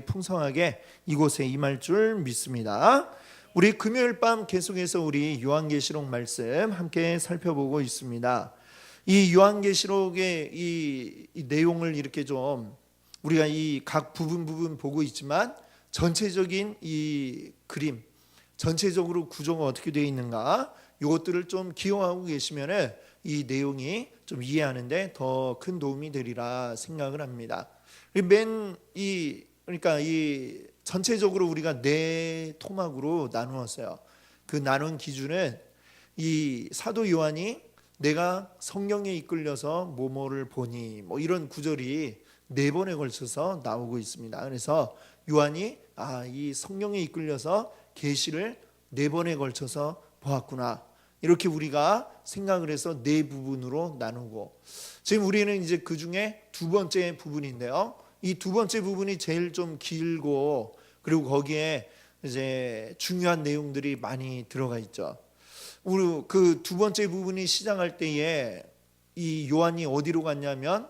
풍성하게 이곳에 임할 줄 믿습니다. 우리 금요일 밤 계속해서 우리 요한계시록 말씀 함께 살펴보고 있습니다. 이 요한계시록의 이 내용을 이렇게 좀 우리가 이 각 부분 보고 있지만 전체적인 이 그림, 전체적으로 구조가 어떻게 되어 있는가, 이것들을 좀 기억하고 계시면은 이 내용이 좀 이해하는데 더 큰 도움이 되리라 생각을 합니다. 그러니까 이 전체적으로 우리가 네 토막으로 나누었어요. 그 나눈 기준은 이 사도 요한이 내가 성령에 이끌려서 뭐뭐를 보니 뭐 이런 구절이 네 번에 걸쳐서 나오고 있습니다. 그래서 요한이 이 성령에 이끌려서 계시를 네 번에 걸쳐서 보았구나, 이렇게 우리가 생각을 해서 네 부분으로 나누고, 지금 우리는 이제 그 중에 두 번째 부분인데요. 이 두 번째 부분이 제일 좀 길고, 그리고 거기에 이제 중요한 내용들이 많이 들어가 있죠. 우리 그 두 번째 부분이 시작할 때에 이 요한이 어디로 갔냐면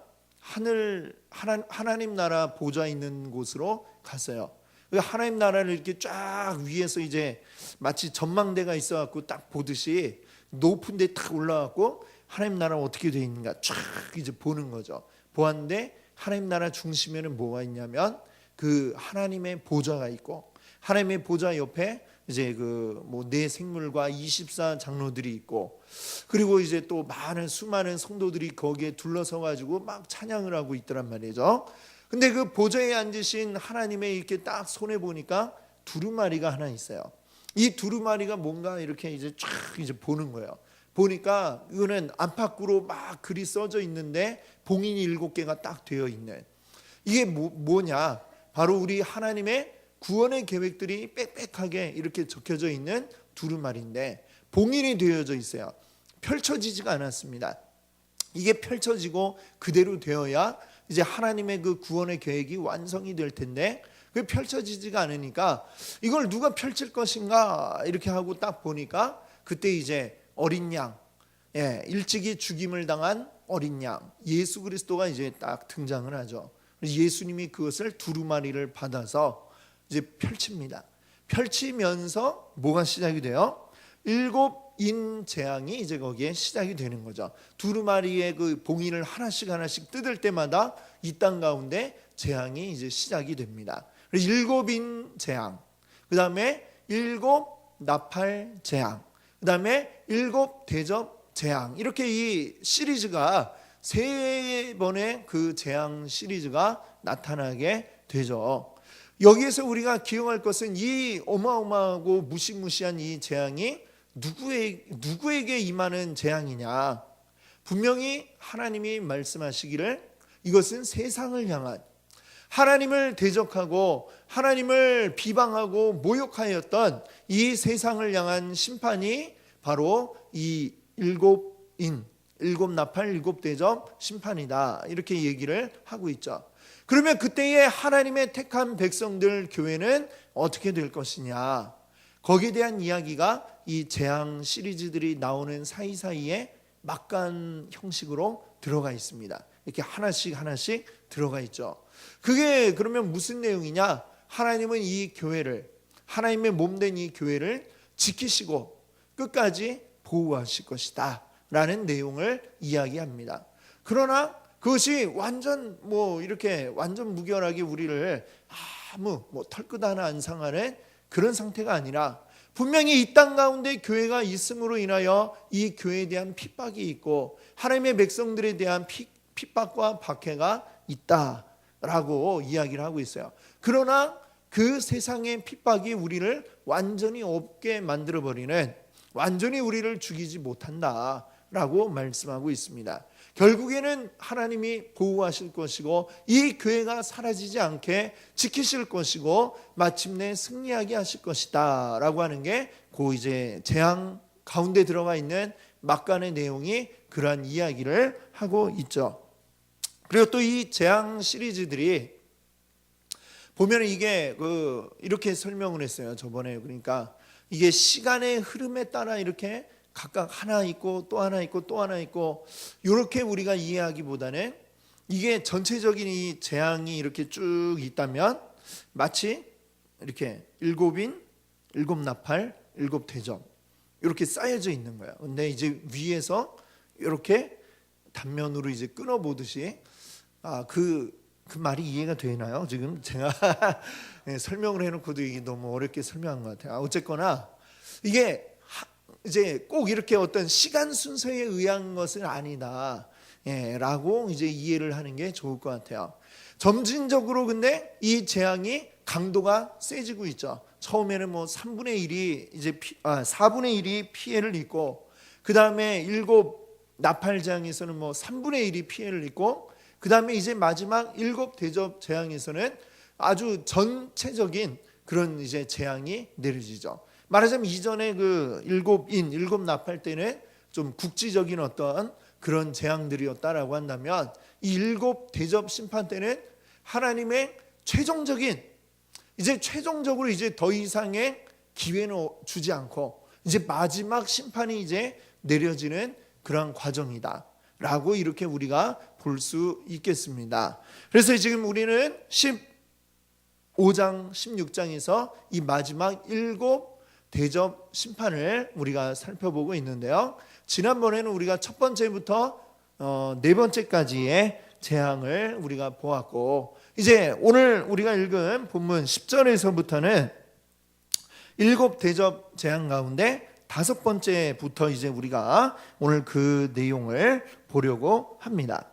하나님 나라 보좌 있는 곳으로 갔어요. 하나님 나라를 이렇게 쫙 위에서 이제 마치 전망대가 있어갖고 딱 보듯이 높은 데 탁 올라가고 하나님 나라 어떻게 되어 있는가 쫙 이제 보는 거죠. 보았는데 하나님 나라 중심에는 뭐가 있냐면 그 하나님의 보좌가 있고, 하나님의 보좌 옆에 이제 그 뭐 네 생물과 24 장로들이 있고, 그리고 이제 또 수많은 성도들이 거기에 둘러서 가지고 막 찬양을 하고 있더란 말이죠. 근데 그 보좌에 앉으신 하나님의 이렇게 딱 손에 보니까 두루마리가 하나 있어요. 이 두루마리가 뭔가 이렇게 이제 쫙 이제 보는 거예요. 보니까 이거는 안팎으로 막 글이 써져 있는데 봉인이 7개가 딱 되어 있는, 이게 뭐냐, 바로 우리 하나님의 구원의 계획들이 빽빽하게 이렇게 적혀져 있는 두루마리인데 봉인이 되어져 있어요. 펼쳐지지가 않았습니다. 이게 펼쳐지고 그대로 되어야 이제 하나님의 그 구원의 계획이 완성이 될 텐데, 그게 펼쳐지지가 않으니까 이걸 누가 펼칠 것인가 이렇게 하고 딱 보니까 그때 이제 어린 양, 일찍이 죽임을 당한 어린 양 예수 그리스도가 이제 딱 등장을 하죠. 예수님이 그것을 두루마리를 받아서 이제 펼칩니다. 펼치면서 뭐가 시작이 돼요? 7인 재앙이 이제 거기에 시작이 되는 거죠. 두루마리의 그 봉인을 하나씩 뜯을 때마다 이 땅 가운데 재앙이 이제 시작이 됩니다. 7인 재앙, 그 다음에 7 나팔 재앙, 그 다음에 7 대접 재앙, 이렇게 이 시리즈가 3번의 그 재앙 시리즈가 나타나게 되죠. 여기에서 우리가 기억할 것은 이 어마어마하고 무시무시한 이 재앙이 누구에게 임하는 재앙이냐. 분명히 하나님이 말씀하시기를 이것은 세상을 향한, 하나님을 대적하고 하나님을 비방하고 모욕하였던 이 세상을 향한 심판이 바로 이 7인, 7 나팔 7 대접 심판이다, 이렇게 얘기를 하고 있죠. 그러면 그때의 하나님의 택한 백성들 교회는 어떻게 될 것이냐, 거기에 대한 이야기가 이 재앙 시리즈들이 나오는 사이사이에 막간 형식으로 들어가 있습니다. 이렇게 하나씩 들어가 있죠. 그게 그러면 무슨 내용이냐, 하나님은 이 교회를, 하나님의 몸된 이 교회를 지키시고 끝까지 보호하실 것이다 라는 내용을 이야기합니다. 그러나 그것이 완전 이렇게 완전 무결하게 우리를 아무 털끝 하나 안 상하는 그런 상태가 아니라, 분명히 이 땅 가운데 교회가 있음으로 인하여 이 교회에 대한 핍박이 있고 하나님의 백성들에 대한 핍박과 박해가 있다라고 이야기를 하고 있어요. 그러나 그 세상의 핍박이 우리를 완전히 없게 만들어버리는, 완전히 우리를 죽이지 못한다라고 말씀하고 있습니다. 결국에는 하나님이 보호하실 것이고 이 교회가 사라지지 않게 지키실 것이고 마침내 승리하게 하실 것이다 라고 하는 게 그 이제 재앙 가운데 들어가 있는 막간의 내용이 그러한 이야기를 하고 있죠. 그리고 또 이 재앙 시리즈들이 보면 이게 이렇게 설명을 했어요, 저번에. 그러니까 이게 시간의 흐름에 따라 이렇게 각각 하나 있고 또 하나 있고 또 하나 있고, 이렇게 우리가 이해하기보다는 이게 전체적인 이 재앙이 이렇게 쭉 있다면 마치 이렇게 7인, 7나팔, 7대접 이렇게 쌓여져 있는 거예요. 근데 이제 위에서 이렇게 단면으로 이제 끊어보듯이 그 말이 이해가 되나요? 지금 제가 설명을 해놓고도 이게 너무 어렵게 설명한 것 같아요. 어쨌거나 이게 이제 꼭 이렇게 어떤 시간 순서에 의한 것은 아니다. 라고 이제 이해를 하는 게 좋을 것 같아요. 점진적으로 근데 이 재앙이 강도가 세지고 있죠. 처음에는 뭐 3분의 1이 이제 4분의 1이 피해를 입고, 그 다음에 7 나팔 재앙에서는 뭐 3분의 1이 피해를 입고, 그 다음에 이제 마지막 7 대접 재앙에서는 아주 전체적인 그런 이제 재앙이 내려지죠. 말하자면 이전에 그 7인 7 나팔 때는 좀 국지적인 어떤 그런 재앙들이었다라고 한다면, 이 7 대접 심판 때는 하나님의 최종적으로 이제 더 이상의 기회는 주지 않고 이제 마지막 심판이 이제 내려지는 그런 과정이다라고 이렇게 우리가 볼 수 있겠습니다. 그래서 지금 우리는 15장, 16장에서 이 마지막 7 대접 심판을 우리가 살펴보고 있는데요. 지난번에는 우리가 첫 번째부터 네 번째까지의 재앙을 우리가 보았고, 이제 오늘 우리가 읽은 본문 10절에서부터는 7 대접 재앙 가운데 5번째부터 이제 우리가 오늘 그 내용을 보려고 합니다.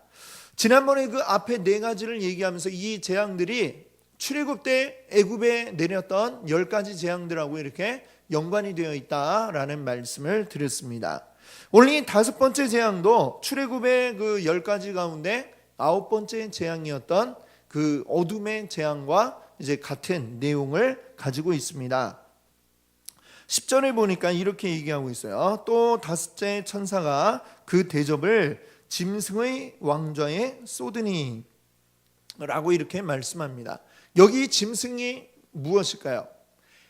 지난번에 그 앞에 4가지를 얘기하면서 이 재앙들이 출애굽 때 애굽에 내렸던 10가지 재앙들하고 이렇게 연관이 되어 있다라는 말씀을 드렸습니다. 오늘 이 5번째 재앙도 출애굽의 그 10가지 가운데 9번째 재앙이었던 그 어둠의 재앙과 이제 같은 내용을 가지고 있습니다. 10절에 보니까 이렇게 얘기하고 있어요. 또 5째 천사가 그 대접을 짐승의 왕좌에 쏟으니 라고 이렇게 말씀합니다. 여기 짐승이 무엇일까요?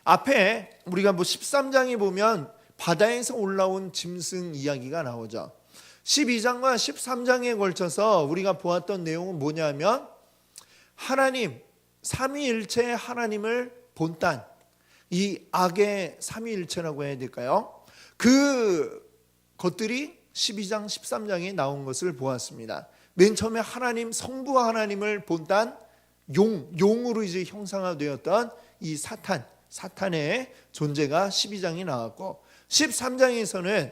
앞에 우리가 뭐 13장에 보면 바다에서 올라온 짐승 이야기가 나오죠. 12장과 13장에 걸쳐서 우리가 보았던 내용은 뭐냐면 하나님, 삼위일체 하나님을 본딴, 이 악의 삼위일체라고 해야 될까요? 그 것들이 12장, 13장에 나온 것을 보았습니다. 맨 처음에 하나님, 성부 하나님을 본딴 용으로 이제 형상화되었던 이 사탄의 존재가 12장이 나왔고, 13장에서는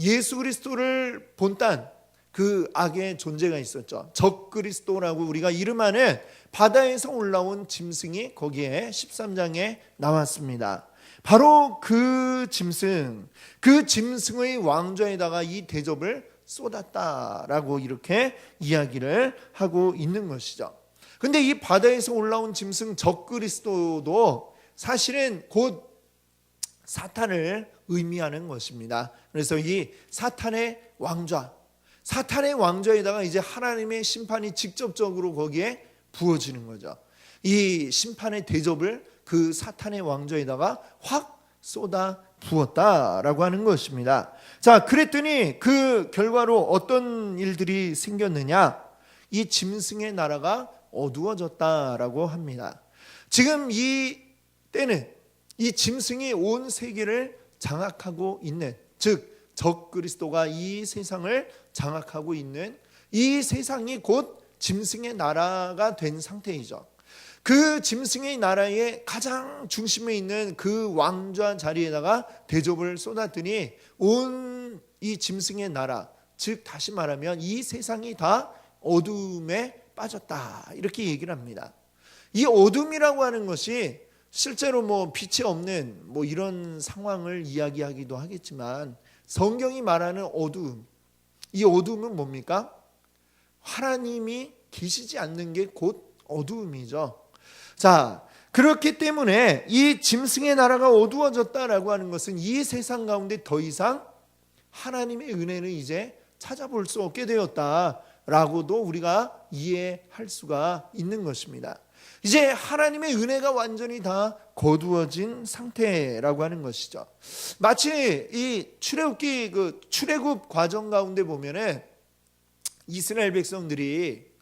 예수 그리스도를 본딴 그 악의 존재가 있었죠. 적그리스도라고 우리가 이름하는 바다에서 올라온 짐승이 거기에 13장에 나왔습니다. 바로 그 짐승의 왕좌에다가 이 대접을 쏟았다라고 이렇게 이야기를 하고 있는 것이죠. 근데 이 바다에서 올라온 짐승 적그리스도도 사실은 곧 사탄을 의미하는 것입니다. 그래서 이 사탄의 왕좌에다가 이제 하나님의 심판이 직접적으로 거기에 부어지는 거죠. 이 심판의 대접을 그 사탄의 왕좌에다가 확 쏟아 부었다라고 하는 것입니다. 자, 그랬더니 그 결과로 어떤 일들이 생겼느냐? 이 짐승의 나라가 어두워졌다라고 합니다. 지금 이 때는 이 짐승이 온 세계를 장악하고 있는, 즉 적그리스도가 이 세상을 장악하고 있는 이 세상이 곧 짐승의 나라가 된 상태이죠. 그 짐승의 나라의 가장 중심에 있는 그 왕좌 자리에다가 대접을 쏟았더니 온 이 짐승의 나라, 즉 다시 말하면 이 세상이 다 어둠에 빠졌다, 이렇게 얘기를 합니다. 이 어둠이라고 하는 것이 실제로 뭐 빛이 없는 뭐 이런 상황을 이야기하기도 하겠지만, 성경이 말하는 어두움, 이 어두움은 뭡니까? 하나님이 계시지 않는 게 곧 어두움이죠. 자, 그렇기 때문에 이 짐승의 나라가 어두워졌다라고 하는 것은 이 세상 가운데 더 이상 하나님의 은혜는 이제 찾아볼 수 없게 되었다라고도 우리가 이해할 수가 있는 것입니다. 이제 하나님의 은혜가 완전히 다 거두어진 상태라고 하는 것이죠. 마치 이 출애굽 과정 가운데 보면은 이스라엘 백성들이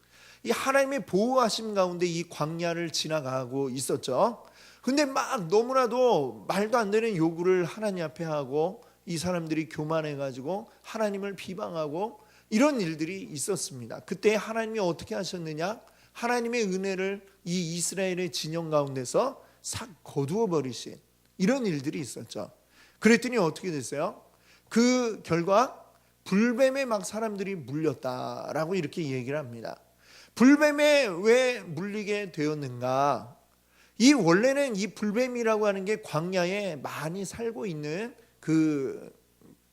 이 하나님의 보호하심 가운데 이 광야를 지나가고 있었죠. 근데 막 너무나도 말도 안 되는 요구를 하나님 앞에 하고 이 사람들이 교만해가지고 하나님을 비방하고 이런 일들이 있었습니다. 그때 하나님이 어떻게 하셨느냐? 하나님의 은혜를 이 이스라엘의 진영 가운데서 싹 거두어 버리신 이런 일들이 있었죠. 그랬더니 어떻게 됐어요? 그 결과 불뱀에 막 사람들이 물렸다라고 이렇게 얘기를 합니다. 불뱀에 왜 물리게 되었는가? 이 원래는 이 불뱀이라고 하는 게 광야에 많이 살고 있는 그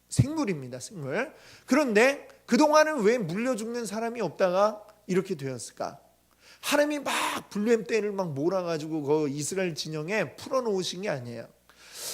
생물입니다. 생물. 그런데 그동안은 왜 물려 죽는 사람이 없다가 이렇게 되었을까? 하나님이 막 불뱀떼를 막 몰아가지고 그 이스라엘 진영에 풀어놓으신 게 아니에요.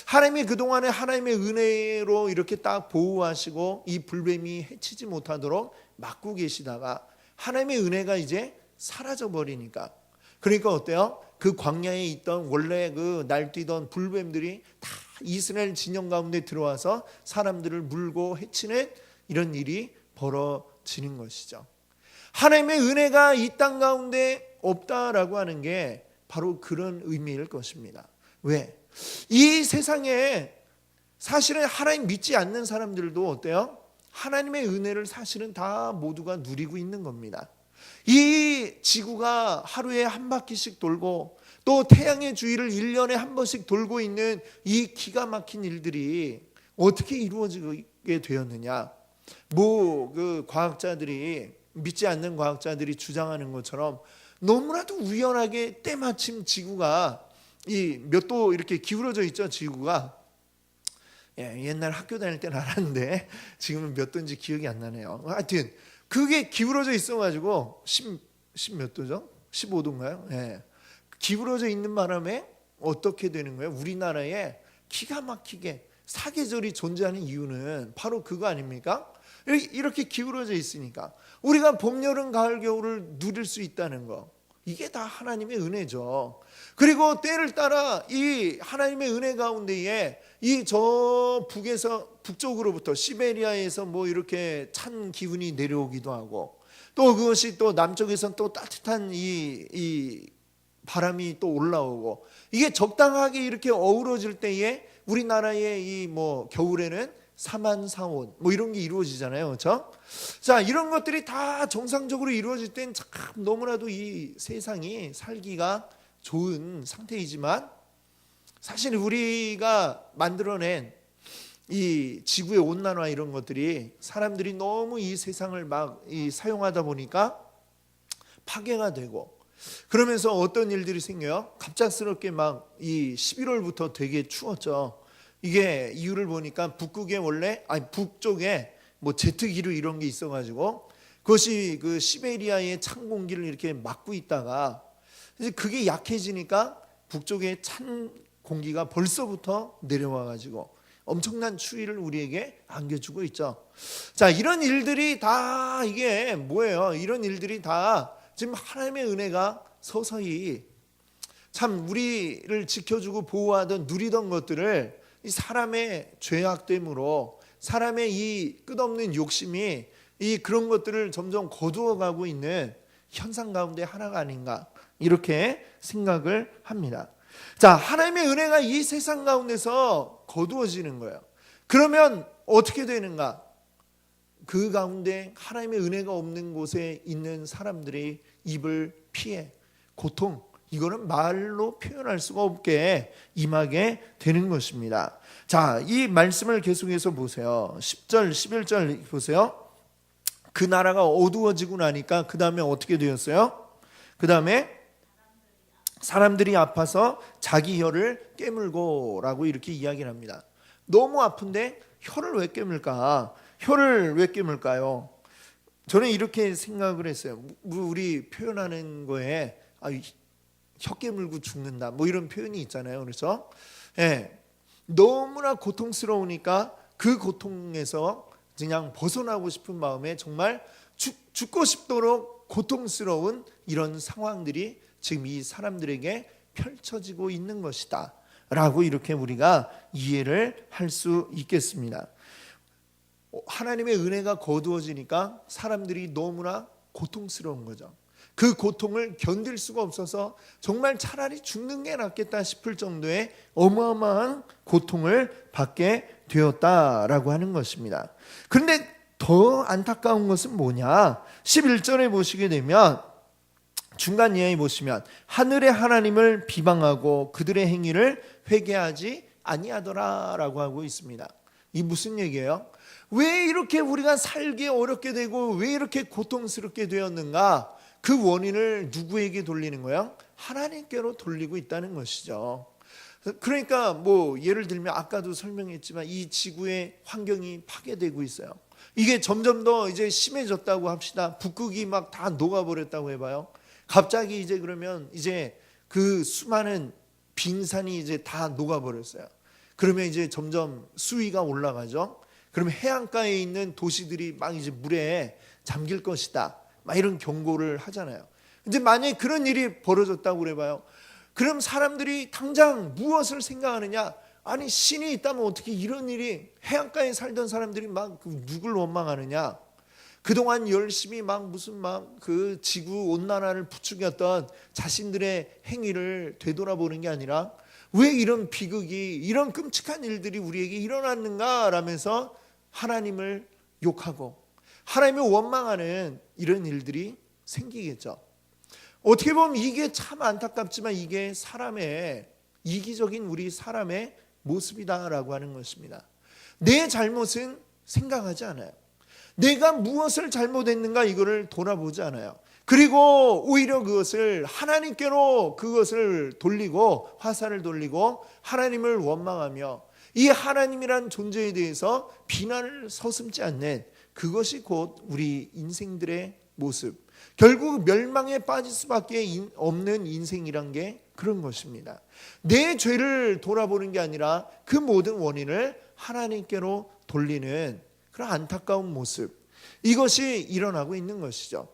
하나님이 그동안에 하나님의 은혜로 이렇게 딱 보호하시고 이 불뱀이 해치지 못하도록 막고 계시다가 하나님의 은혜가 이제 사라져 버리니까, 그러니까 어때요? 그 광야에 있던 원래 그 날뛰던 불뱀들이 다 이스라엘 진영 가운데 들어와서 사람들을 물고 해치는 이런 일이 벌어지는 것이죠. 하나님의 은혜가 이 땅 가운데 없다라고 하는 게 바로 그런 의미일 것입니다. 왜? 이 세상에 사실은 하나님 믿지 않는 사람들도 어때요? 하나님의 은혜를 사실은 다 모두가 누리고 있는 겁니다. 이 지구가 하루에 한 바퀴씩 돌고 또 태양의 주위를 1년에 한 번씩 돌고 있는 이 기가 막힌 일들이 어떻게 이루어지게 되었느냐? 그 과학자들이, 믿지 않는 과학자들이 주장하는 것처럼 너무나도 우연하게 때마침 지구가 이 몇 도 이렇게 기울어져 있죠. 지구가 옛날 학교 다닐 때는 알았는데 지금은 몇 도인지 기억이 안 나네요. 하여튼 그게 기울어져 있어가지고 10 몇 도죠? 15도인가요? 예. 기울어져 있는 바람에 어떻게 되는 거예요? 우리나라에 기가 막히게 사계절이 존재하는 이유는 바로 그거 아닙니까? 이렇게 기울어져 있으니까 우리가 봄, 여름, 가을, 겨울을 누릴 수 있다는 거, 이게 다 하나님의 은혜죠. 그리고 때를 따라 이 하나님의 은혜 가운데에 이 저 북쪽으로부터 시베리아에서 뭐 이렇게 찬 기운이 내려오기도 하고, 또 그것이 또 남쪽에서 또 따뜻한 이 바람이 또 올라오고, 이게 적당하게 이렇게 어우러질 때에 우리나라의 이 뭐 겨울에는 사만사온 뭐 이런 게 이루어지잖아요. 그렇죠? 자, 이런 것들이 다 정상적으로 이루어질 땐 참 너무나도 이 세상이 살기가 좋은 상태이지만, 사실 우리가 만들어낸 이 지구의 온난화 이런 것들이 사람들이 너무 이 세상을 막 사용하다 보니까 파괴가 되고, 그러면서 어떤 일들이 생겨요? 갑작스럽게 막 이 11월부터 되게 추웠죠. 이게 이유를 보니까 북쪽에 뭐 제트기류 이런 게 있어가지고 그것이 그 시베리아의 찬 공기를 이렇게 막고 있다가 이제 그게 약해지니까 북쪽의 찬 공기가 벌써부터 내려와가지고 엄청난 추위를 우리에게 안겨주고 있죠. 자, 이런 일들이 다 이게 뭐예요? 이런 일들이 다 지금 하나님의 은혜가 서서히 참 우리를 지켜주고 보호하던 누리던 것들을 이 사람의 죄악됨으로, 사람의 이 끝없는 욕심이 이 그런 것들을 점점 거두어가고 있는 현상 가운데 하나가 아닌가, 이렇게 생각을 합니다. 자, 하나님의 은혜가 이 세상 가운데서 거두어지는 거예요. 그러면 어떻게 되는가? 그 가운데 하나님의 은혜가 없는 곳에 있는 사람들의 입을 피해 고통, 이거는 말로 표현할 수가 없게 임하게 되는 것입니다. 자, 이 말씀을 계속해서 보세요. 10절, 11절 보세요. 그 나라가 어두워지고 나니까 그 다음에 어떻게 되었어요? 그 다음에 사람들이 아파서 자기 혀를 깨물고 라고 이렇게 이야기를 합니다. 너무 아픈데 혀를 왜 깨물까? 혀를 왜 깨물까요? 저는 이렇게 생각을 했어요. 우리 표현하는 거에 혀 깨물고 죽는다 뭐 이런 표현이 있잖아요. 그래서 너무나 고통스러우니까 그 고통에서 그냥 벗어나고 싶은 마음에 정말 죽고 싶도록 고통스러운 이런 상황들이 지금 이 사람들에게 펼쳐지고 있는 것이다 라고 이렇게 우리가 이해를 할 수 있겠습니다. 하나님의 은혜가 거두어지니까 사람들이 너무나 고통스러운 거죠. 그 고통을 견딜 수가 없어서 정말 차라리 죽는 게 낫겠다 싶을 정도의 어마어마한 고통을 받게 되었다라고 하는 것입니다. 그런데 더 안타까운 것은 뭐냐? 11절에 보시게 되면 중간 이하에 보시면 하늘의 하나님을 비방하고 그들의 행위를 회개하지 아니하더라라고 하고 있습니다. 이 무슨 얘기예요? 왜 이렇게 우리가 살기 어렵게 되고 왜 이렇게 고통스럽게 되었는가? 그 원인을 누구에게 돌리는 거야? 하나님께로 돌리고 있다는 것이죠. 그러니까 뭐 예를 들면 아까도 설명했지만 이 지구의 환경이 파괴되고 있어요. 이게 점점 더 이제 심해졌다고 합시다. 북극이 막 다 녹아버렸다고 해봐요. 갑자기 이제 그러면 이제 그 수많은 빙산이 이제 다 녹아버렸어요. 그러면 이제 점점 수위가 올라가죠. 그러면 해안가에 있는 도시들이 막 이제 물에 잠길 것이다. 막 이런 경고를 하잖아요. 근데 만약에 그런 일이 벌어졌다고 그래봐요. 그럼 사람들이 당장 무엇을 생각하느냐? 아니 신이 있다면 어떻게 이런 일이 해안가에 살던 사람들이 막 누굴 원망하느냐? 그동안 열심히 막 무슨 막 그 지구 온난화를 부추겼던 자신들의 행위를 되돌아보는 게 아니라 왜 이런 비극이 이런 끔찍한 일들이 우리에게 일어났는가 라면서 하나님을 욕하고 하나님을 원망하는 이런 일들이 생기겠죠. 어떻게 보면 이게 참 안타깝지만 이게 사람의 이기적인 우리 사람의 모습이다라고 하는 것입니다. 내 잘못은 생각하지 않아요. 내가 무엇을 잘못했는가 이거를 돌아보지 않아요. 그리고 오히려 그것을 하나님께로 그것을 돌리고 화살을 돌리고 하나님을 원망하며 이 하나님이란 존재에 대해서 비난을 서슴지 않는 그것이 곧 우리 인생들의 모습. 결국 멸망에 빠질 수밖에 없는 인생이란 게 그런 것입니다. 내 죄를 돌아보는 게 아니라 그 모든 원인을 하나님께로 돌리는 그런 안타까운 모습. 이것이 일어나고 있는 것이죠.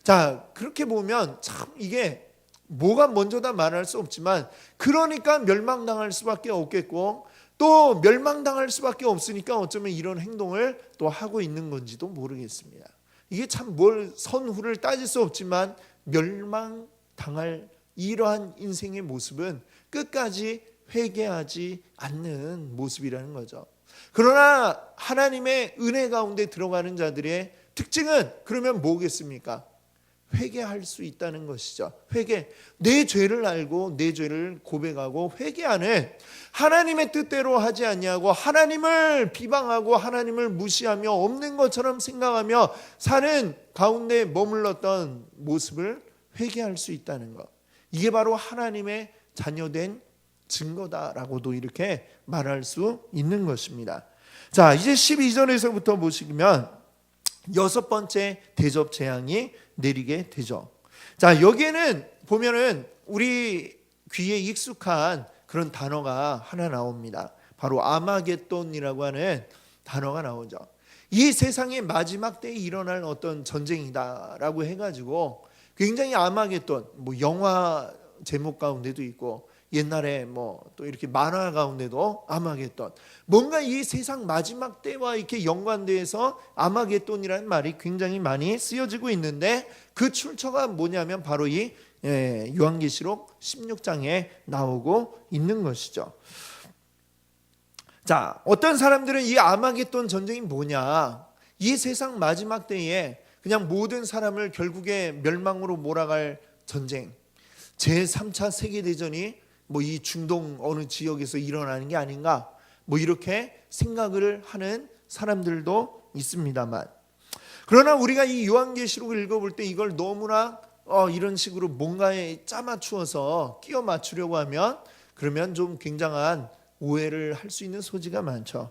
자, 그렇게 보면 참 이게 뭐가 먼저다 말할 수 없지만 그러니까 멸망당할 수밖에 없겠고 또 멸망당할 수밖에 없으니까 어쩌면 이런 행동을 또 하고 있는 건지도 모르겠습니다. 이게 참 뭘 선후를 따질 수 없지만 멸망당할 이러한 인생의 모습은 끝까지 회개하지 않는 모습이라는 거죠. 그러나 하나님의 은혜 가운데 들어가는 자들의 특징은 그러면 뭐겠습니까? 회개할 수 있다는 것이죠. 회개, 내 죄를 알고 내 죄를 고백하고 회개하는 하나님의 뜻대로 하지 아니하고 하나님을 비방하고 하나님을 무시하며 없는 것처럼 생각하며 사는 가운데 머물렀던 모습을 회개할 수 있다는 것. 이게 바로 하나님의 자녀된 증거다라고도 이렇게 말할 수 있는 것입니다. 자, 이제 12절에서부터 보시면 여섯 번째 대접 재앙이 내리게 되죠. 자, 여기에는 보면은 우리 귀에 익숙한 그런 단어가 하나 나옵니다. 바로 아마겟돈이라고 하는 단어가 나오죠. 이 세상의 마지막 때에 일어날 어떤 전쟁이다라고 해가지고 굉장히 아마겟돈, 뭐 영화 제목 가운데도 있고 옛날에 뭐 또 이렇게 만화 가운데도 아마겟돈, 뭔가 이 세상 마지막 때와 이렇게 연관돼서 아마겟돈이라는 말이 굉장히 많이 쓰여지고 있는데 그 출처가 뭐냐면 바로 이 요한계시록 16장에 나오고 있는 것이죠. 자, 어떤 사람들은 이 아마겟돈 전쟁이 뭐냐, 이 세상 마지막 때에 그냥 모든 사람을 결국에 멸망으로 몰아갈 전쟁, 제3차 세계대전이 뭐 이 중동 어느 지역에서 일어나는 게 아닌가, 뭐 이렇게 생각을 하는 사람들도 있습니다만, 그러나 우리가 이 요한계시록을 읽어볼 때 이걸 너무나 이런 식으로 뭔가에 짜맞추어서 끼워 맞추려고 하면 그러면 좀 굉장한 오해를 할 수 있는 소지가 많죠.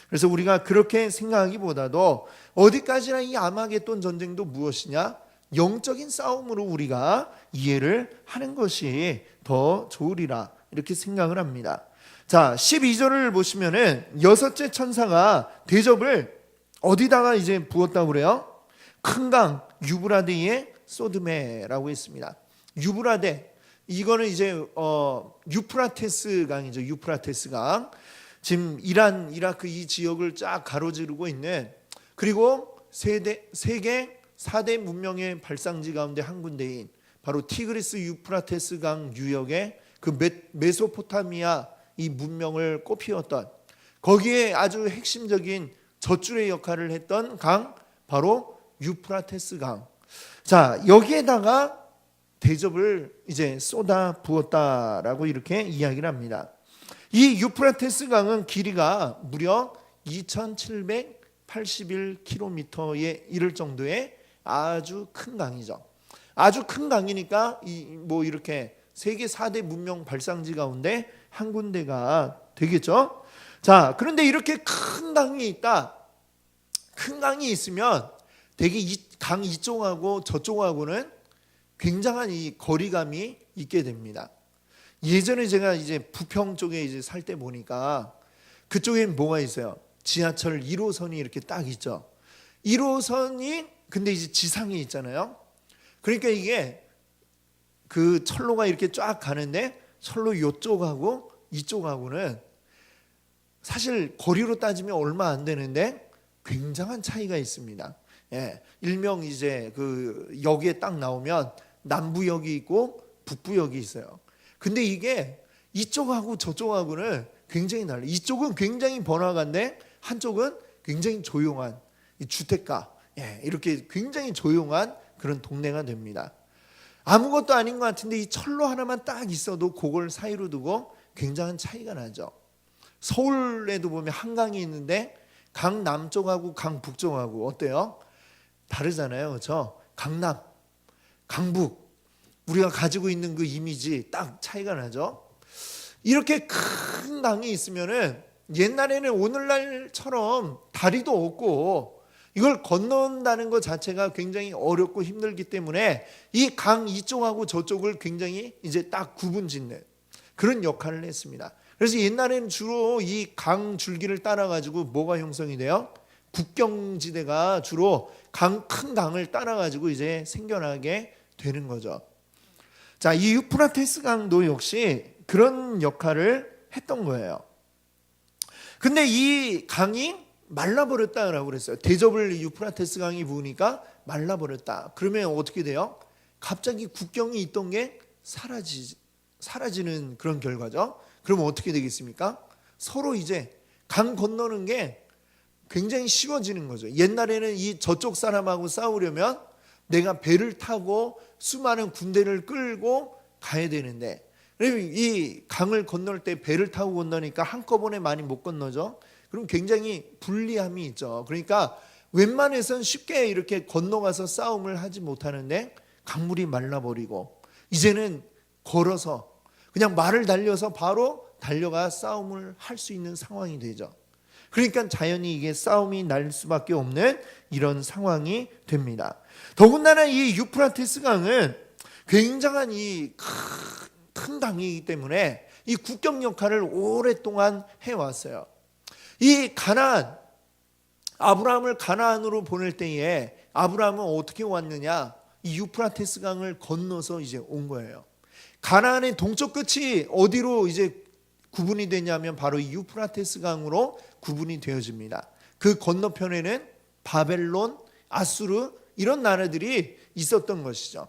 그래서 우리가 그렇게 생각하기보다도 어디까지나 이 아마겟돈 전쟁도 무엇이냐, 영적인 싸움으로 우리가 이해를 하는 것이 더 좋으리라 이렇게 생각을 합니다. 자, 12절을 보시면은 여섯째 천사가 대접을 어디다가 이제 부었다고 그래요? 큰 강 유브라데의 소드메라고 했습니다. 유브라데, 이거는 이제 유프라테스 강이죠. 유프라테스 강. 지금 이란, 이라크 이 지역을 쫙 가로지르고 있는, 그리고 세계 4대 문명의 발상지 가운데 한 군데인 바로 티그리스 유프라테스 강 유역의 그 메소포타미아 이 문명을 꽃피웠던, 거기에 아주 핵심적인 젖줄의 역할을 했던 강, 바로 유프라테스 강. 자, 여기에다가 대접을 이제 쏟아 부었다라고 이렇게 이야기를 합니다. 이 유프라테스 강은 길이가 무려 2781km에 이를 정도의 아주 큰 강이죠. 아주 큰 강이니까 뭐 이렇게 세계 4대 문명 발상지 가운데 한 군데가 되겠죠. 자, 그런데 이렇게 큰 강이 있다. 큰 강이 있으면 되게 강 이쪽하고 저쪽하고는 굉장한 이 거리감이 있게 됩니다. 예전에 제가 이제 부평 쪽에 이제 살 때 보니까 그쪽엔 뭐가 있어요? 지하철 1호선이 이렇게 딱 있죠. 1호선이 근데 이제 지상에 있잖아요. 그러니까 이게 그 철로가 이렇게 쫙 가는데 철로 이쪽하고 이쪽하고는 사실 거리로 따지면 얼마 안 되는데 굉장한 차이가 있습니다. 예, 일명 이제 그 역에 딱 나오면 남부역이 있고 북부역이 있어요. 근데 이게 이쪽하고 저쪽하고는 굉장히 달라요. 이쪽은 굉장히 번화가인데 한쪽은 굉장히 조용한 주택가, 예, 이렇게 굉장히 조용한 그런 동네가 됩니다. 아무것도 아닌 것 같은데 이 철로 하나만 딱 있어도 그걸 사이로 두고 굉장한 차이가 나죠. 서울에도 보면 한강이 있는데 강 남쪽하고 강 북쪽하고 어때요? 다르잖아요. 그렇죠? 강남, 강북, 우리가 가지고 있는 그 이미지 딱 차이가 나죠. 이렇게 큰 강이 있으면은 옛날에는 오늘날처럼 다리도 없고 이걸 건넌다는 것 자체가 굉장히 어렵고 힘들기 때문에 이 강 이쪽하고 저쪽을 굉장히 이제 딱 구분 짓는 그런 역할을 했습니다. 그래서 옛날에는 주로 이 강 줄기를 따라 가지고 뭐가 형성이 돼요? 국경지대가 주로 큰 강을 따라 가지고 이제 생겨나게 되는 거죠. 자, 이 유프라테스 강도 역시 그런 역할을 했던 거예요. 근데 이 강이 말라버렸다라고 그랬어요. 대접을 유프라테스 강이 부으니까 말라버렸다. 그러면 어떻게 돼요? 갑자기 국경이 있던 게 사라지는 그런 결과죠. 그러면 어떻게 되겠습니까? 서로 이제 강 건너는 게 굉장히 쉬워지는 거죠. 옛날에는 이 저쪽 사람하고 싸우려면 내가 배를 타고 수많은 군대를 끌고 가야 되는데, 이 강을 건널 때 배를 타고 건너니까 한꺼번에 많이 못 건너죠. 그럼 굉장히 불리함이 있죠. 그러니까 웬만해선 쉽게 이렇게 건너가서 싸움을 하지 못하는데 강물이 말라버리고 이제는 걸어서 그냥 말을 달려서 바로 달려가 싸움을 할 수 있는 상황이 되죠. 그러니까 자연히 이게 싸움이 날 수밖에 없는 이런 상황이 됩니다. 더군다나 이 유프라테스 강은 굉장한 이 큰 강이기 때문에 이 국경 역할을 오랫동안 해왔어요. 이 가나안, 아브라함을 가나안으로 보낼 때에 아브라함은 어떻게 왔느냐? 이 유프라테스 강을 건너서 이제 온 거예요. 가나안의 동쪽 끝이 어디로 이제 구분이 되냐면 바로 이 유프라테스 강으로 구분이 되어집니다. 그 건너편에는 바벨론, 아수르 이런 나라들이 있었던 것이죠.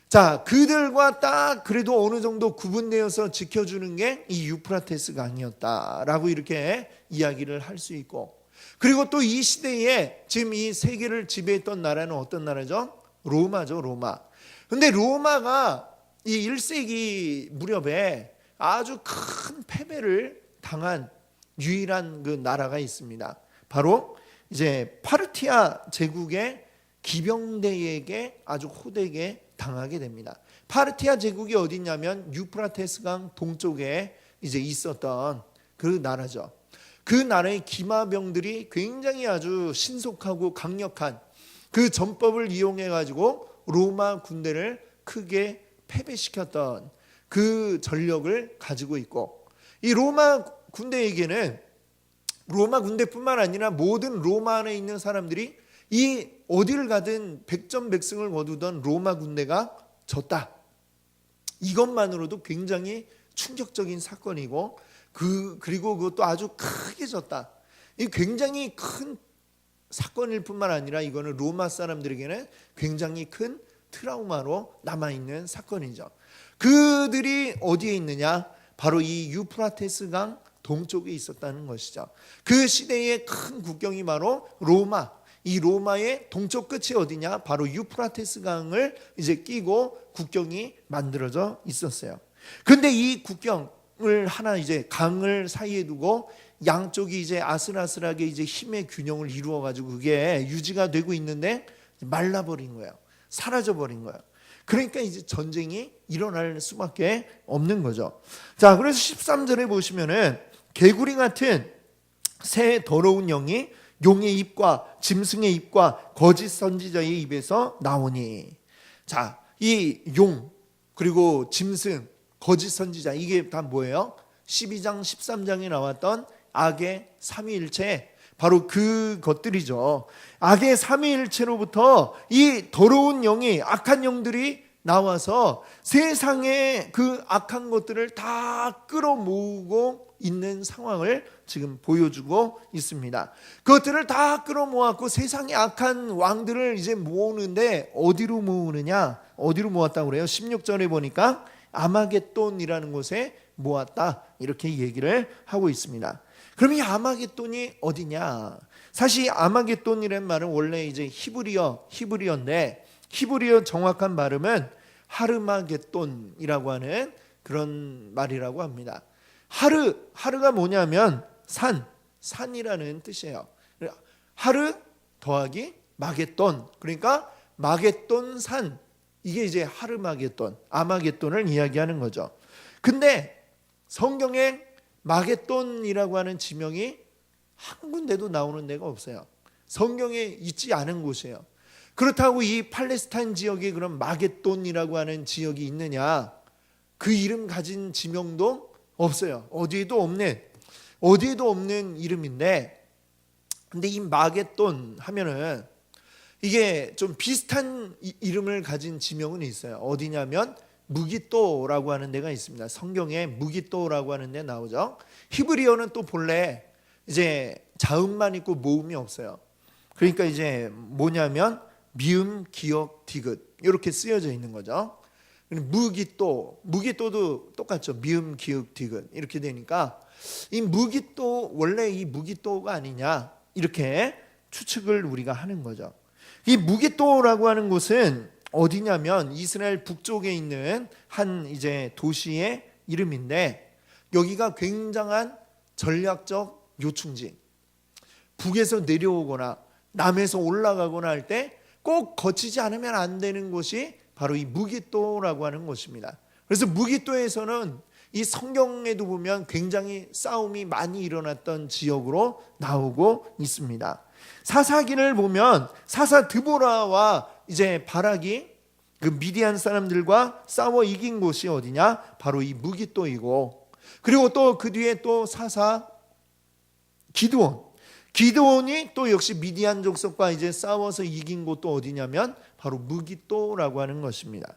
자, 그들과 딱 그래도 어느 정도 구분되어서 지켜주는 게 이 유프라테스 강이었다라고 이렇게 이야기를 할 수 있고, 그리고 또 이 시대에 지금 이 세계를 지배했던 나라는 어떤 나라죠? 로마죠, 로마. 근데 로마가 이 1세기 무렵에 아주 큰 패배를 당한 유일한 그 나라가 있습니다. 바로 이제 파르티아 제국의 기병대에게 아주 호되게 당하게 됩니다. 파르티아 제국이 어디냐면 유프라테스 강 동쪽에 이제 있었던 그 나라죠. 그 나라의 기마병들이 굉장히 아주 신속하고 강력한 그 전법을 이용해 가지고 로마 군대를 크게 패배시켰던 그 전력을 가지고 있고, 이 로마 군대에게는 로마 군대뿐만 아니라 모든 로마 안에 있는 사람들이 이 어디를 가든 백전백승을 거두던 로마 군대가 졌다. 이것만으로도 굉장히 충격적인 사건이고, 그리고 그것도 아주 크게 졌다. 이 굉장히 큰 사건일 뿐만 아니라 이거는 로마 사람들에게는 굉장히 큰 트라우마로 남아있는 사건이죠. 그들이 어디에 있느냐? 바로 이 유프라테스 강 동쪽에 있었다는 것이죠. 그 시대의 큰 국경이 바로 로마. 이 로마의 동쪽 끝이 어디냐? 바로 유프라테스 강을 이제 끼고 국경이 만들어져 있었어요. 근데 이 국경을 하나 이제 강을 사이에 두고 양쪽이 이제 아슬아슬하게 이제 힘의 균형을 이루어 가지고 그게 유지가 되고 있는데 말라버린 거예요. 사라져 버린 거예요. 그러니까 이제 전쟁이 일어날 수밖에 없는 거죠. 자, 그래서 13절에 보시면은 개구리 같은 새 더러운 영이 용의 입과 짐승의 입과 거짓 선지자의 입에서 나오니. 자, 이 용 그리고 짐승, 거짓 선지자 이게 다 뭐예요? 12장 13장에 나왔던 악의 삼위일체, 바로 그것들이죠. 악의 삼위일체로부터 이 더러운 영이, 악한 영들이 나와서 세상의 그 악한 것들을 다 끌어모으고 있는 상황을 지금 보여주고 있습니다. 그것들을 다 끌어모았고 세상의 악한 왕들을 이제 모으는데 어디로 모으느냐? 어디로 모았다고 그래요? 16절에 보니까 아마겟돈이라는 곳에 모았다, 이렇게 얘기를 하고 있습니다. 그럼 이 아마겟돈이 어디냐? 사실 아마겟돈이라는 말은 원래 이제 히브리어인데 히브리어 정확한 발음은 하르마겟돈이라고 하는 그런 말이라고 합니다. 하르가 뭐냐면 산이라는 뜻이에요. 하르 더하기 마겟돈, 그러니까 마겟돈 산, 이게 이제 하르마겟돈, 아마겟돈을 이야기하는 거죠. 근데 성경에 마겟돈이라고 하는 지명이 한 군데도 나오는 데가 없어요. 성경에 있지 않은 곳이에요. 그렇다고 이 팔레스타인 지역에 그런 마겟돈이라고 하는 지역이 있느냐? 그 이름 가진 지명도 없어요. 어디에도 없는 이름인데, 근데 이 마겟돈 하면은 이게 좀 비슷한 이름을 가진 지명은 있어요. 어디냐면 무기또라고 하는 데가 있습니다. 성경에 무기또라고 하는 데 나오죠. 히브리어는 또 본래 이제 자음만 있고 모음이 없어요. 그러니까 이제 뭐냐면 미음, 기역, 디귿 이렇게 쓰여져 있는 거죠. 무기또도 똑같죠. 미음, 기역, 디귿 이렇게 되니까 이 무기또, 원래 이 무기또가 아니냐, 이렇게 추측을 우리가 하는 거죠. 이 무기또라고 하는 곳은 어디냐면 이스라엘 북쪽에 있는 한 이제 도시의 이름인데, 여기가 굉장한 전략적 요충지, 북에서 내려오거나 남에서 올라가거나 할 때 꼭 거치지 않으면 안 되는 곳이 바로 이 무기또라고 하는 곳입니다. 그래서 무기또에서는 이 성경에도 보면 굉장히 싸움이 많이 일어났던 지역으로 나오고 있습니다. 사사기를 보면 사사 드보라와 이제 바락이 그 미디안 사람들과 싸워 이긴 곳이 어디냐? 바로 이 무기또이고, 그리고 또 그 뒤에 또 사사 기드온이 또 역시 미디안 족속과 이제 싸워서 이긴 곳도 어디냐면 바로 무기또라고 하는 것입니다.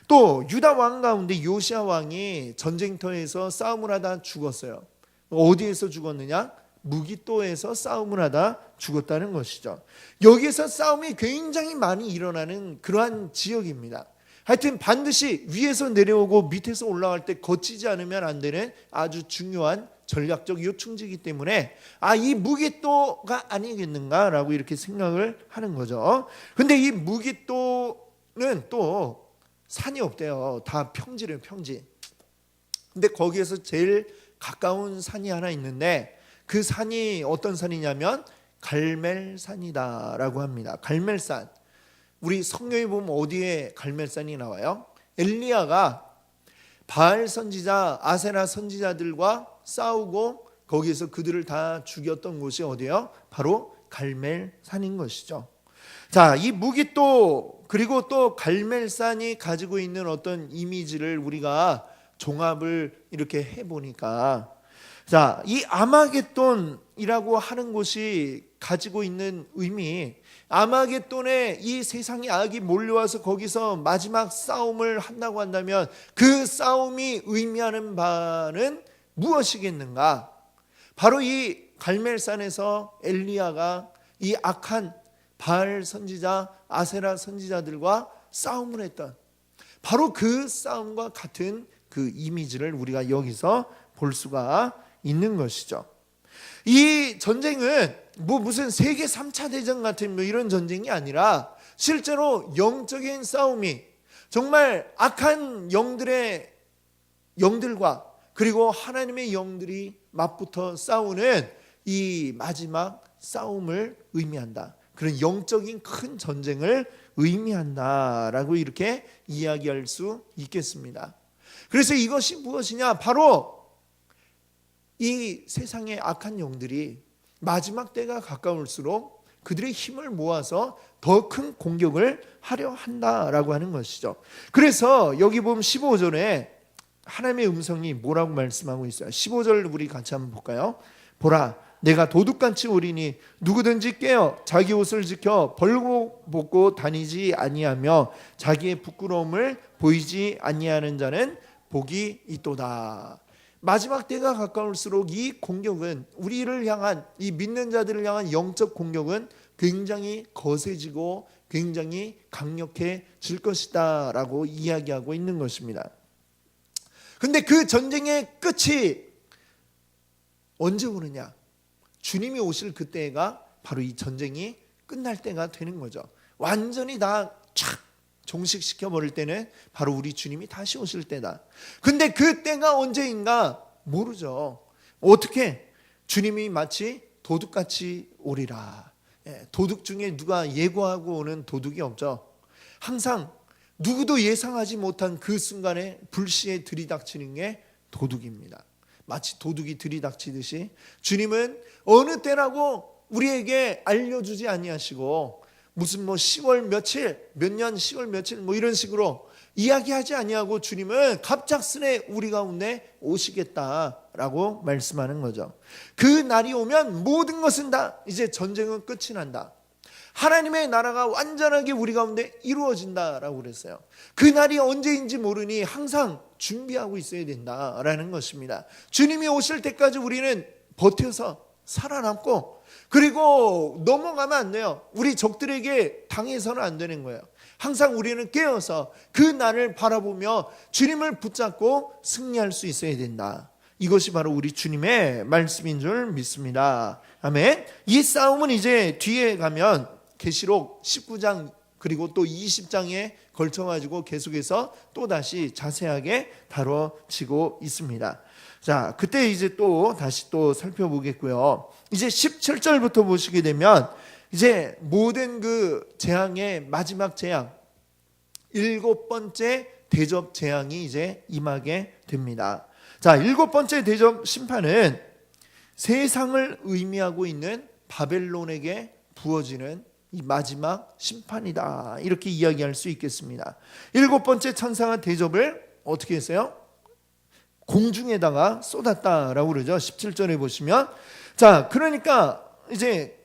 또 유다 왕 가운데 요시야 왕이 전쟁터에서 싸움을 하다 죽었어요. 어디에서 죽었느냐? 무기또에서 싸움을 하다 죽었다는 것이죠. 여기에서 싸움이 굉장히 많이 일어나는 그러한 지역입니다. 하여튼 반드시 위에서 내려오고 밑에서 올라갈 때 거치지 않으면 안 되는 아주 중요한 전략적 요충지이기 때문에 이 무기또가 아니겠는가라고 이렇게 생각을 하는 거죠. 근데 이 무기또는 또 산이 없대요. 다 평지래요, 평지. 근데 거기에서 제일 가까운 산이 하나 있는데 그 산이 어떤 산이냐면 갈멜산이다라고 합니다. 갈멜산. 우리 성경에 보면 어디에 갈멜산이 나와요? 엘리야가 바알 선지자, 아세라 선지자들과 싸우고 거기에서 그들을 다 죽였던 곳이 어디예요? 바로 갈멜산인 것이죠. 자, 이 무기또 그리고 또 갈멜산이 가지고 있는 어떤 이미지를 우리가 종합을 이렇게 해보니까, 자, 이 아마겟돈이라고 하는 곳이 가지고 있는 의미, 아마겟돈에 이 세상의 악이 몰려와서 거기서 마지막 싸움을 한다고 한다면 그 싸움이 의미하는 바는 무엇이겠는가? 바로 이 갈멜산에서 엘리야가 이 악한 바알 선지자, 아세라 선지자들과 싸움을 했던 바로 그 싸움과 같은 그 이미지를 우리가 여기서 볼 수가 있는 것이죠. 이 전쟁은 무슨 세계 3차 대전 같은 이런 전쟁이 아니라 실제로 영적인 싸움이 정말 악한 영들과 그리고 하나님의 영들이 맞붙어 싸우는 이 마지막 싸움을 의미한다. 그런 영적인 큰 전쟁을 의미한다라고 이렇게 이야기할 수 있겠습니다. 그래서 이것이 무엇이냐? 바로 이 세상의 악한 영들이 마지막 때가 가까울수록 그들의 힘을 모아서 더 큰 공격을 하려 한다라고 하는 것이죠. 그래서 여기 보면 15절에 하나님의 음성이 뭐라고 말씀하고 있어요. 15절 우리 같이 한번 볼까요? 보라, 내가 도둑같이 오리니 누구든지 깨어 자기 옷을 지켜 벌거벗고 다니지 아니하며 자기의 부끄러움을 보이지 아니하는 자는 복이 있도다. 마지막 때가 가까울수록 이 공격은 우리를 향한, 이 믿는 자들을 향한 영적 공격은 굉장히 거세지고 굉장히 강력해질 것이다 라고 이야기하고 있는 것입니다. 근데 그 전쟁의 끝이 언제 오느냐? 주님이 오실 그때가 바로 이 전쟁이 끝날 때가 되는 거죠. 완전히 다 촥 종식시켜 버릴 때는 바로 우리 주님이 다시 오실 때다. 근데 그 때가 언제인가 모르죠. 어떻게? 주님이 마치 도둑같이 오리라. 도둑 중에 누가 예고하고 오는 도둑이 없죠. 항상 누구도 예상하지 못한 그 순간에 불시에 들이닥치는 게 도둑입니다. 마치 도둑이 들이닥치듯이 주님은 어느 때라고 우리에게 알려주지 아니하시고 무슨 10월 며칠, 몇 년 10월 며칠 이런 식으로 이야기하지 아니하고 주님은 갑작스레 우리 가운데 오시겠다라고 말씀하는 거죠. 그 날이 오면 모든 것은 다 이제 전쟁은 끝이 난다. 하나님의 나라가 완전하게 우리 가운데 이루어진다라고 그랬어요. 그 날이 언제인지 모르니 항상 준비하고 있어야 된다라는 것입니다. 주님이 오실 때까지 우리는 버텨서 살아남고 그리고 넘어가면 안 돼요. 우리 적들에게 당해서는 안 되는 거예요. 항상 우리는 깨어서 그 날을 바라보며 주님을 붙잡고 승리할 수 있어야 된다. 이것이 바로 우리 주님의 말씀인 줄 믿습니다. 아멘. 이 싸움은 이제 뒤에 가면 계시록 19장 그리고 또 20장에 걸쳐가지고 계속해서 또 다시 자세하게 다뤄지고 있습니다. 자, 그때 이제 또 다시 또 살펴보겠고요. 이제 17절부터 보시게 되면 이제 모든 그 재앙의 마지막 재앙, 7번째 대접 재앙이 이제 임하게 됩니다. 자, 7번째 대접 심판은 세상을 의미하고 있는 바벨론에게 부어지는 이 마지막 심판이다. 이렇게 이야기할 수 있겠습니다. 7번째 천사가 대접을 어떻게 했어요? 공중에다가 쏟았다라고 그러죠. 17절에 보시면. 자, 그러니까 이제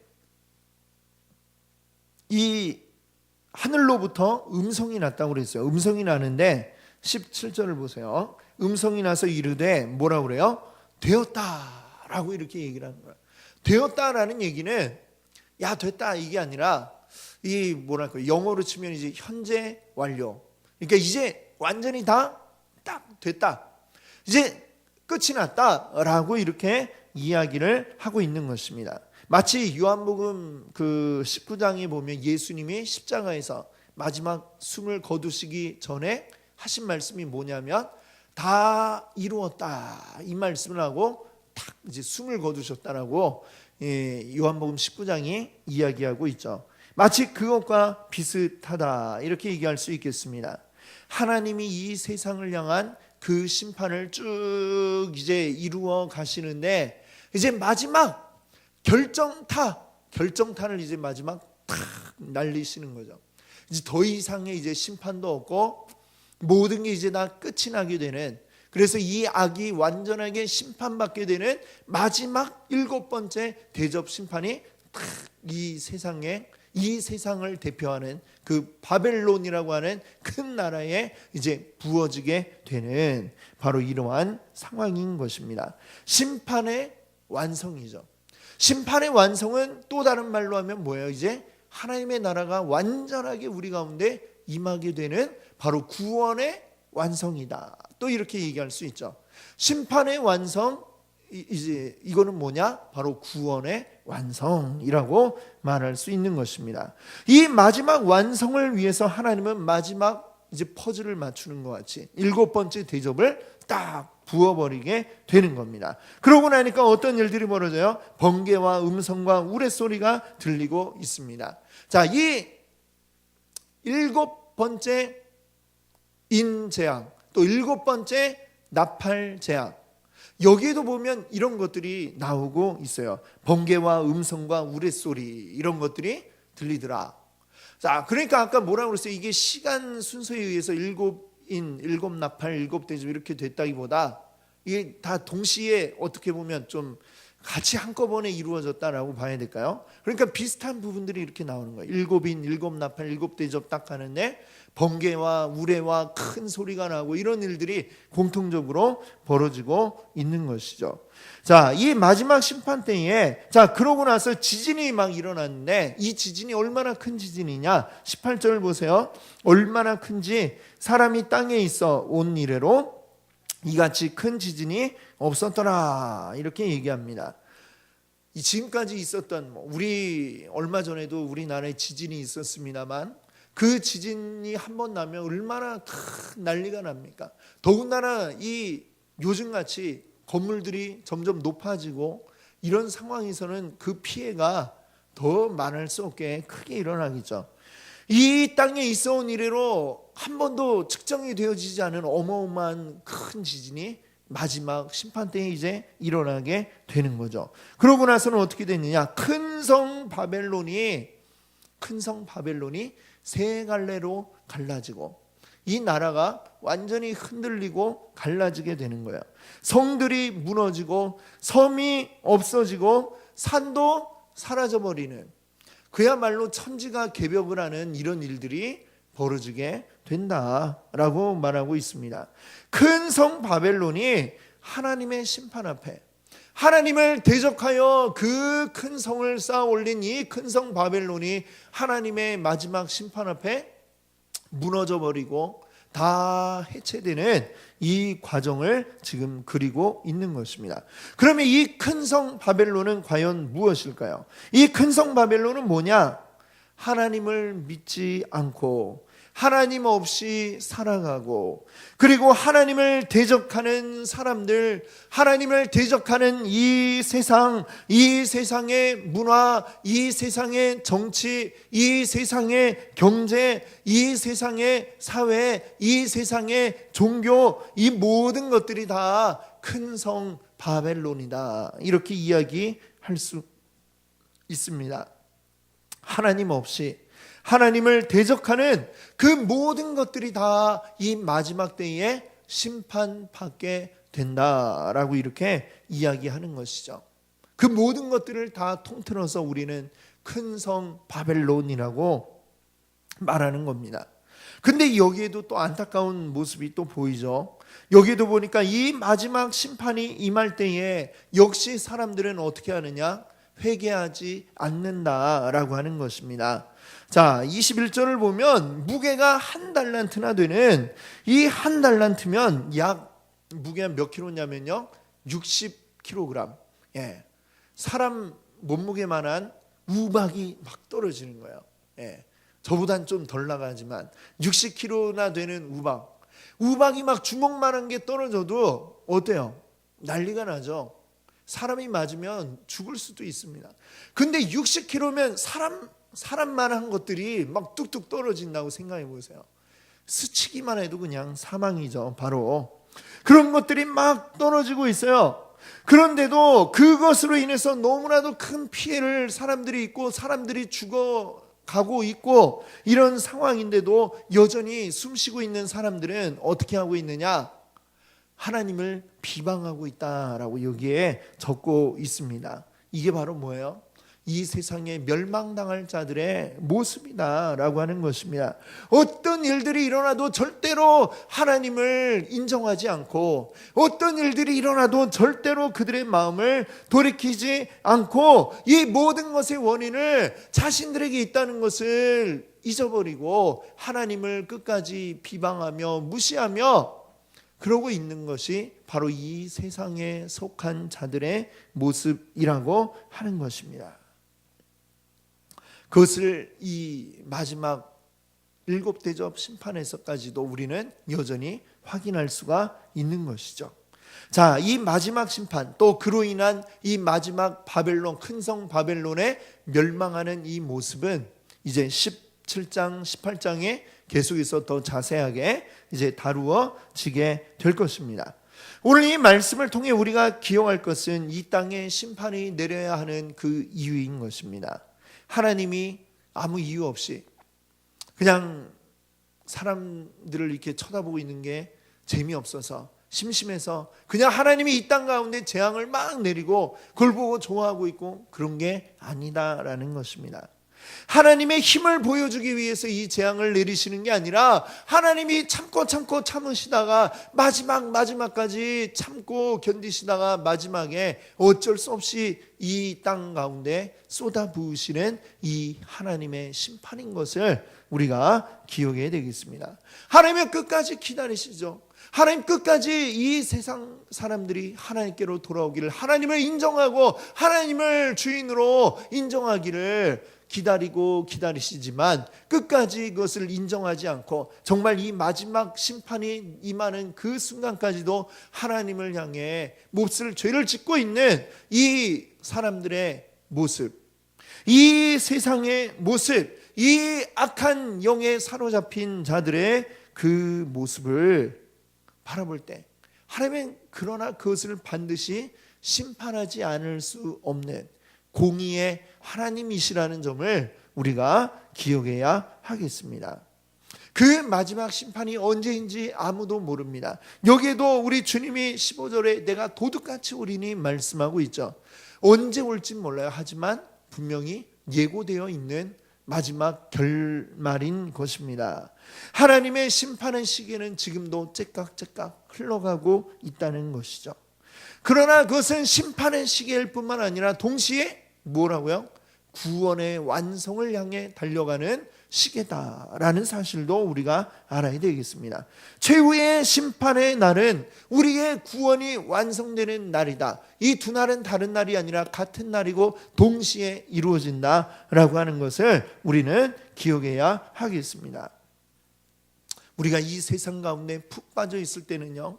이 하늘로부터 음성이 났다고 그랬어요. 음성이 나는데 17절을 보세요. 음성이 나서 이르되 뭐라고 그래요? 되었다라고 이렇게 얘기를 하는 거예요. 되었다라는 얘기는 야 됐다 이게 아니라 이 뭐랄까 영어로 치면 이제 현재 완료. 그러니까 이제 완전히 다 딱 됐다. 이제 끝이 났다라고 이렇게 이야기를 하고 있는 것입니다. 마치 요한복음 그 19장에 보면 예수님이 십자가에서 마지막 숨을 거두시기 전에 하신 말씀이 뭐냐면 다 이루었다 이 말씀을 하고 딱 이제 숨을 거두셨다라고 요한복음 19장이 이야기하고 있죠. 마치 그것과 비슷하다 이렇게 얘기할 수 있겠습니다. 하나님이 이 세상을 향한 그 심판을 쭉 이제 이루어 가시는데 이제 마지막 결정탄을 이제 마지막 탁 날리시는 거죠. 이제 더 이상의 이제 심판도 없고 모든 게 이제 다 끝이 나게 되는, 그래서 이 악이 완전하게 심판받게 되는 마지막 7번째 대접 심판이 탁 이 세상을 대표하는 그 바벨론이라고 하는 큰 나라에 이제 부어지게 되는 바로 이러한 상황인 것입니다. 심판의 완성이죠. 심판의 완성은 또 다른 말로 하면 뭐예요? 이제 하나님의 나라가 완전하게 우리 가운데 임하게 되는 바로 구원의 완성이다. 또 이렇게 얘기할 수 있죠. 심판의 완성, 이제 이거는 뭐냐? 바로 구원의 완성이라고 말할 수 있는 것입니다. 이 마지막 완성을 위해서 하나님은 마지막 이제 퍼즐을 맞추는 것 같이 7번째 대접을 딱 부어버리게 되는 겁니다. 그러고 나니까 어떤 일들이 벌어져요? 번개와 음성과 우레소리가 들리고 있습니다. 자, 이 7번째 인재앙, 또 7번째 나팔재앙, 여기에도 보면 이런 것들이 나오고 있어요. 번개와 음성과 우레소리, 이런 것들이 들리더라. 자, 그러니까 아까 뭐라고 그랬어요? 이게 시간 순서에 의해서 7인, 7나팔, 7대접 이렇게 됐다기보다 이게 다 동시에 어떻게 보면 좀 같이 한꺼번에 이루어졌다라고 봐야 될까요? 그러니까 비슷한 부분들이 이렇게 나오는 거예요. 7인, 7나팔, 7대접 딱 하는데 번개와 우레와 큰 소리가 나고 이런 일들이 공통적으로 벌어지고 있는 것이죠. 자, 이 마지막 심판 때에, 자, 그러고 나서 지진이 막 일어났는데 이 지진이 얼마나 큰 지진이냐? 18절 보세요. 얼마나 큰지 사람이 땅에 있어 온 이래로 이같이 큰 지진이 없었더라, 이렇게 얘기합니다. 이 지금까지 있었던, 우리 얼마 전에도 우리나라에 지진이 있었습니다만 그 지진이 한 번 나면 얼마나 큰 난리가 납니까? 더군다나 이 요즘같이 건물들이 점점 높아지고 이런 상황에서는 그 피해가 더 말할 수 없게 크게 일어나겠죠. 이 땅에 있어온 이래로 한 번도 측정이 되어지지 않은 어마어마한 큰 지진이 마지막 심판 때에 이제 일어나게 되는 거죠. 그러고 나서는 어떻게 됐느냐? 큰 성 바벨론이 세 갈래로 갈라지고 이 나라가 완전히 흔들리고 갈라지게 되는 거예요. 성들이 무너지고 섬이 없어지고 산도 사라져버리는, 그야말로 천지가 개벽을 하는 이런 일들이 벌어지게 된다라고 말하고 있습니다. 큰 성 바벨론이 하나님의 심판 앞에, 하나님을 대적하여 그 큰 성을 쌓아 올린 이 큰 성 바벨론이 하나님의 마지막 심판 앞에 무너져 버리고 다 해체되는 이 과정을 지금 그리고 있는 것입니다. 그러면 이 큰 성 바벨론은 과연 무엇일까요? 이 큰 성 바벨론은 뭐냐? 하나님을 믿지 않고 하나님 없이 살아가고, 그리고 하나님을 대적하는 사람들, 하나님을 대적하는 이 세상, 이 세상의 문화, 이 세상의 정치, 이 세상의 경제, 이 세상의 사회, 이 세상의 종교, 이 모든 것들이 다 큰 성 바벨론이다, 이렇게 이야기할 수 있습니다. 하나님 없이 하나님을 대적하는 그 모든 것들이 다 이 마지막 때에 심판받게 된다라고 이렇게 이야기하는 것이죠. 그 모든 것들을 다 통틀어서 우리는 큰 성 바벨론이라고 말하는 겁니다. 근데 여기에도 또 안타까운 모습이 또 보이죠. 여기도 보니까 이 마지막 심판이 임할 때에 역시 사람들은 어떻게 하느냐? 회개하지 않는다라고 하는 것입니다. 자, 21절을 보면 무게가 한 달란트나 되는 이 한 달란트면 약 무게가 몇 킬로냐면요, 60kg. 예, 사람 몸무게만한 우박이 막 떨어지는 거예요. 예, 저보단 좀 덜 나가지만 60kg나 되는 우박이 막 주먹만한 게 떨어져도 어때요? 난리가 나죠. 사람이 맞으면 죽을 수도 있습니다. 근데 60kg면 사람만한 것들이 막 뚝뚝 떨어진다고 생각해 보세요. 스치기만 해도 그냥 사망이죠. 바로 그런 것들이 막 떨어지고 있어요. 그런데도 그것으로 인해서 너무나도 큰 피해를 사람들이 입고 사람들이 죽어가고 있고 이런 상황인데도 여전히 숨쉬고 있는 사람들은 어떻게 하고 있느냐? 하나님을 비방하고 있다라고 여기에 적고 있습니다. 이게 바로 뭐예요? 이 세상에 멸망당할 자들의 모습이다라고 하는 것입니다. 어떤 일들이 일어나도 절대로 하나님을 인정하지 않고, 어떤 일들이 일어나도 절대로 그들의 마음을 돌이키지 않고, 이 모든 것의 원인을 자신들에게 있다는 것을 잊어버리고 하나님을 끝까지 비방하며 무시하며 그러고 있는 것이 바로 이 세상에 속한 자들의 모습이라고 하는 것입니다. 그것을 이 마지막 7대접 심판에서까지도 우리는 여전히 확인할 수가 있는 것이죠. 자, 이 마지막 심판, 또 그로 인한 이 마지막 바벨론, 큰 성 바벨론의 멸망하는 이 모습은 이제 17장, 18장에 계속해서 더 자세하게 이제 다루어지게 될 것입니다. 오늘 이 말씀을 통해 우리가 기억할 것은 이 땅에 심판이 내려야 하는 그 이유인 것입니다. 하나님이 아무 이유 없이 그냥 사람들을 이렇게 쳐다보고 있는 게 재미없어서, 심심해서 그냥 하나님이 이 땅 가운데 재앙을 막 내리고 그걸 보고 좋아하고 있고 그런 게 아니다라는 것입니다. 하나님의 힘을 보여주기 위해서 이 재앙을 내리시는 게 아니라 하나님이 참고 참으시다가 마지막까지 참고 견디시다가 마지막에 어쩔 수 없이 이 땅 가운데 쏟아부으시는 이 하나님의 심판인 것을 우리가 기억해야 되겠습니다. 하나님은 끝까지 기다리시죠. 하나님 끝까지 이 세상 사람들이 하나님께로 돌아오기를, 하나님을 인정하고 하나님을 주인으로 인정하기를 기다리시지만 끝까지 그것을 인정하지 않고 정말 이 마지막 심판이 임하는 그 순간까지도 하나님을 향해 몹쓸 죄를 짓고 있는 이 사람들의 모습, 이 세상의 모습, 이 악한 영에 사로잡힌 자들의 그 모습을 바라볼 때 하나님은 그러나 그것을 반드시 심판하지 않을 수 없는 공의의 하나님이시라는 점을 우리가 기억해야 하겠습니다. 그 마지막 심판이 언제인지 아무도 모릅니다. 여기에도 우리 주님이 15절에 내가 도둑같이 오리니 말씀하고 있죠. 언제 올지 몰라요. 하지만 분명히 예고되어 있는 마지막 결말인 것입니다. 하나님의 심판의 시계는 지금도 째깍째깍 흘러가고 있다는 것이죠. 그러나 그것은 심판의 시계일 뿐만 아니라 동시에 뭐라고요? 구원의 완성을 향해 달려가는 시계다라는 사실도 우리가 알아야 되겠습니다. 최후의 심판의 날은 우리의 구원이 완성되는 날이다. 이 두 날은 다른 날이 아니라 같은 날이고 동시에 이루어진다라고 하는 것을 우리는 기억해야 하겠습니다. 우리가 이 세상 가운데 푹 빠져 있을 때는요,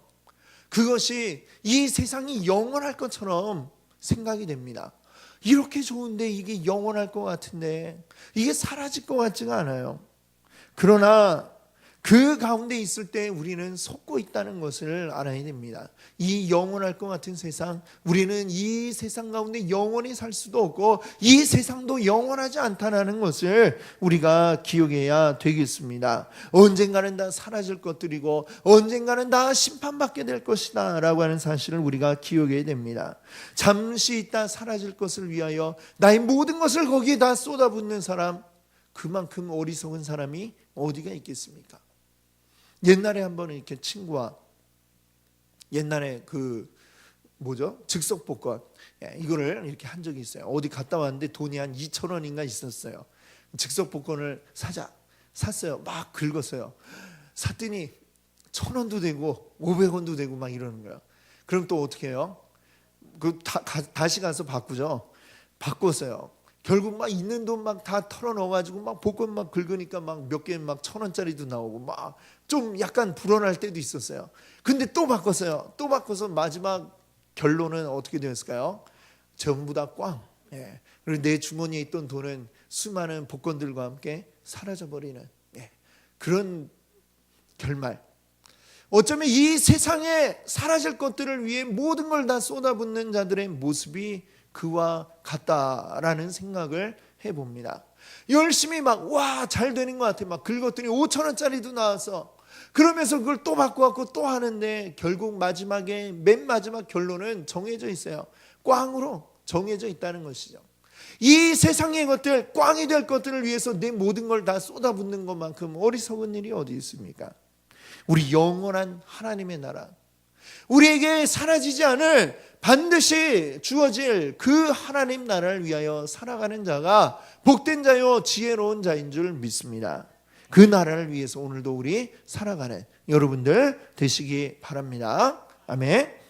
그것이 이 세상이 영원할 것처럼 생각이 됩니다. 이렇게 좋은데 이게 영원할 것 같은데 이게 사라질 것 같지가 않아요. 그러나 그 가운데 있을 때 우리는 속고 있다는 것을 알아야 됩니다. 이 영원할 것 같은 세상, 우리는 이 세상 가운데 영원히 살 수도 없고 이 세상도 영원하지 않다는 것을 우리가 기억해야 되겠습니다. 언젠가는 다 사라질 것들이고 언젠가는 다 심판받게 될 것이다 라고 하는 사실을 우리가 기억해야 됩니다. 잠시 있다 사라질 것을 위하여 나의 모든 것을 거기에 다 쏟아붓는 사람, 그만큼 어리석은 사람이 어디가 있겠습니까? 옛날에 한번 이렇게 친구와 옛날에 즉석복권 이거를 이렇게 한 적이 있어요. 어디 갔다 왔는데 돈이 한 2,000원인가 있었어요. 즉석복권을 샀어요. 막 긁었어요. 샀더니 1,000원도 되고 500원도 되고 막 이러는 거예요. 그럼 또 어떻게 해요? 다시 가서 바꾸죠. 바꿨어요. 결국 막 있는 돈 막 다 털어 넣어가지고 막 복권 막 긁으니까 막 몇 개 막 1,000원짜리도 나오고 막 좀 약간 불어날 때도 있었어요. 근데 또 바꿨어요. 또 바꿔서 마지막 결론은 어떻게 되었을까요? 전부 다 꽝. 그리고 내 주머니에 있던 돈은 수많은 복권들과 함께 사라져버리는 그런 결말. 어쩌면 이 세상에 사라질 것들을 위해 모든 걸 다 쏟아붓는 자들의 모습이 그와 같다라는 생각을 해봅니다. 열심히 잘 되는 것 같아. 막 긁었더니 5,000원짜리도 나와서 그러면서 그걸 또 바꿔갖고 또 하는데 결국 맨 마지막 결론은 정해져 있어요. 꽝으로 정해져 있다는 것이죠. 이 세상의 것들, 꽝이 될 것들을 위해서 내 모든 걸 다 쏟아붓는 것만큼 어리석은 일이 어디 있습니까? 우리 영원한 하나님의 나라, 우리에게 사라지지 않을, 반드시 주어질 그 하나님 나라를 위하여 살아가는 자가 복된 자요 지혜로운 자인 줄 믿습니다. 그 나라를 위해서 오늘도 우리 살아가는 여러분들 되시기 바랍니다. 아멘.